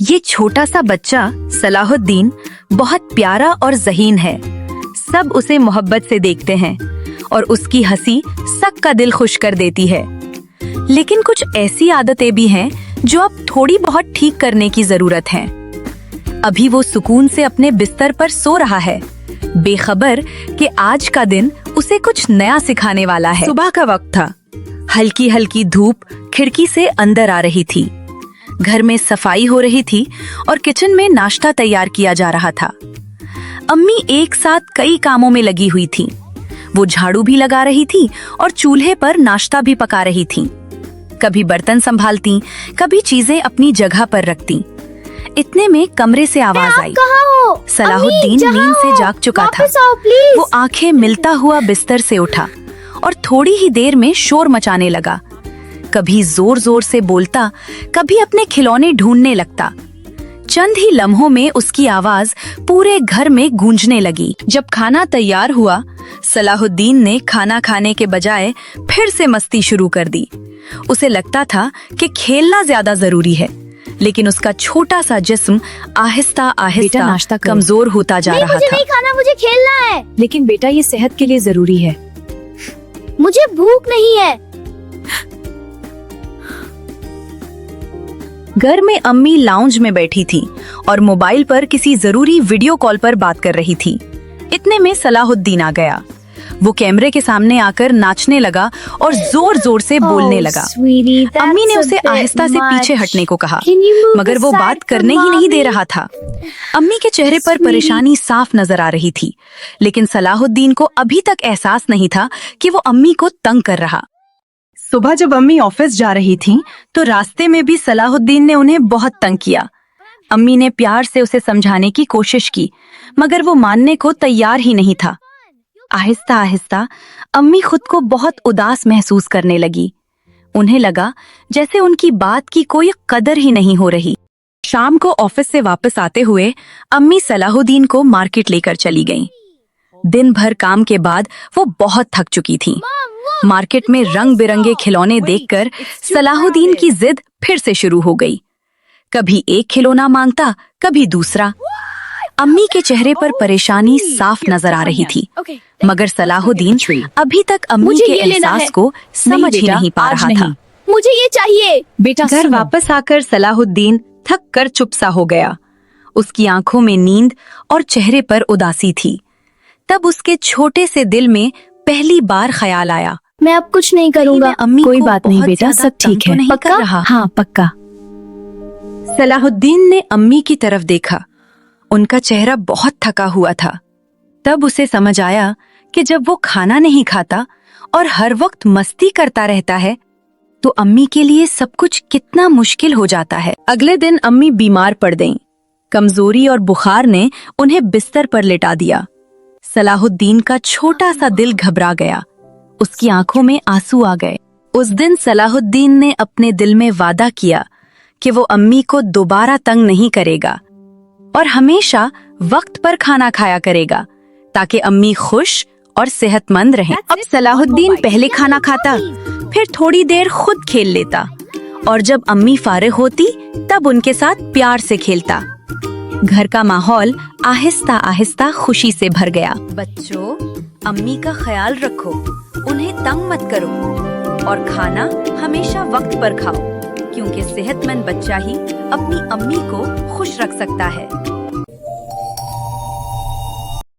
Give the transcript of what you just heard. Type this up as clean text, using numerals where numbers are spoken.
ये छोटा सा बच्चा सलाहुद्दीन बहुत प्यारा और ज़हीन है। सब उसे मोहब्बत से देखते हैं और उसकी हंसी सबका दिल खुश कर देती है। लेकिन कुछ ऐसी आदतें भी हैं जो अब थोड़ी बहुत ठीक करने की जरूरत है। अभी वो सुकून से अपने बिस्तर पर सो रहा है, बेखबर कि आज का दिन उसे कुछ नया सिखाने वाला है। सुबह का वक्त था। हल्की हल्की धूप खिड़की से अंदर आ रही थी। घर में सफाई हो रही थी और किचन में नाश्ता तैयार किया जा रहा था। अम्मी एक साथ कई कामों में लगी हुई थी। वो झाड़ू भी लगा रही थी और चूल्हे पर नाश्ता भी पका रही थी। कभी बर्तन संभालती, कभी चीजें अपनी जगह पर रखती। इतने में कमरे से आवाज आई। सलाहुद्दीन नींद से जाग चुका था। वो आंखें मिलता हुआ बिस्तर से उठा और थोड़ी ही देर में शोर मचाने लगा। कभी जोर जोर से बोलता, कभी अपने खिलौने ढूंढने लगता। चंद ही लम्हों में उसकी आवाज पूरे घर में गूंजने लगी। जब खाना तैयार हुआ, सलाहुद्दीन ने खाना खाने के बजाय फिर से मस्ती शुरू कर दी। उसे लगता था कि खेलना ज्यादा जरूरी है, लेकिन उसका छोटा सा जिस्म आहिस्ता आहिस्ता कमजोर होता जा रहा मुझे था। नहीं खाना, मुझे खेलना है। लेकिन बेटा, ये सेहत के लिए जरूरी है। मुझे भूख नहीं है। घर में अम्मी लाउंज में बैठी थी और मोबाइल पर किसी जरूरी वीडियो कॉल पर बात कर रही थी। इतने में सलाहुद्दीन आ गया। वो कैमरे के सामने आकर नाचने लगा और जोर जोर से बोलने लगा। अम्मी ने उसे आहिस्ता से पीछे हटने को कहा, मगर वो बात करने ही नहीं दे रहा था। अम्मी के चेहरे पर परेशानी साफ नजर आ रही थी, लेकिन सलाहुद्दीन को अभी तक एहसास नहीं था कि वो अम्मी को तंग कर रहा। सुबह जब अम्मी ऑफिस जा रही थीं, तो रास्ते में भी सलाहुद्दीन ने उन्हें बहुत तंग किया। अम्मी ने प्यार से उसे समझाने की कोशिश की, मगर वो मानने को तैयार ही नहीं था। आहिस्ता आहिस्ता अम्मी खुद को बहुत उदास महसूस करने लगी। उन्हें लगा जैसे उनकी बात की कोई कदर ही नहीं हो रही। शाम को ऑफिस से वापस आते हुए अम्मी सलाहुद्दीन को मार्केट लेकर चली गईं। दिन भर काम के बाद वो बहुत थक चुकी थीं। मार्केट में रंग बिरंगे खिलौने देखकर सलाहुद्दीन की जिद फिर से शुरू हो गई। कभी एक खिलौना मांगता, कभी दूसरा। अम्मी के चेहरे पर परेशानी साफ नजर आ रही थी, मगर सलाहुद्दीन अभी तक अम्मी के एहसास को समझ ही नहीं पा रहा था। मुझे ये चाहिए। बेटा, घर वापस आकर सलाहुद्दीन थक कर चुप सा हो गया। उसकी आंखों में नींद और चेहरे पर उदासी थी। तब उसके छोटे से दिल में पहली बार ख्याल आया, मैं अब कुछ नहीं करूँगा। अम्मी कोई को बात नहीं बहुत बेटा, ज्यादा सब ठीक तंग तो है। नहीं कर रहा। हाँ पक्का। सलाहुद्दीन ने अम्मी की तरफ देखा। उनका चेहरा बहुत थका हुआ था। तब उसे समझ आया कि जब वो खाना नहीं खाता और हर वक्त मस्ती करता रहता है, तो अम्मी के लिए सब कुछ कितना मुश्किल हो जाता है। अगले दिन अम्मी बीमार पड़ गईं। कमजोरी और बुखार ने उन्हें बिस्तर पर लिटा दिया। सलाहुद्दीन का छोटा सा दिल घबरा गया। उसकी आंखों में आंसू आ गए। उस दिन सलाहुद्दीन ने अपने दिल में वादा किया कि वो अम्मी को दोबारा तंग नहीं करेगा और हमेशा वक्त पर खाना खाया करेगा, ताकि अम्मी खुश और सेहतमंद रहें। अब सलाहुद्दीन पहले खाना खाता, फिर थोड़ी देर खुद खेल लेता और जब अम्मी फारिग होती तब उनके साथ प्यार से खेलता। घर का माहौल आहिस्ता आहिस्ता खुशी से भर गया। बच्चों, अम्मी का ख्याल रखो, उन्हें तंग मत करो और खाना हमेशा वक्त पर खाओ, क्योंकि सेहतमंद बच्चा ही अपनी अम्मी को खुश रख सकता है।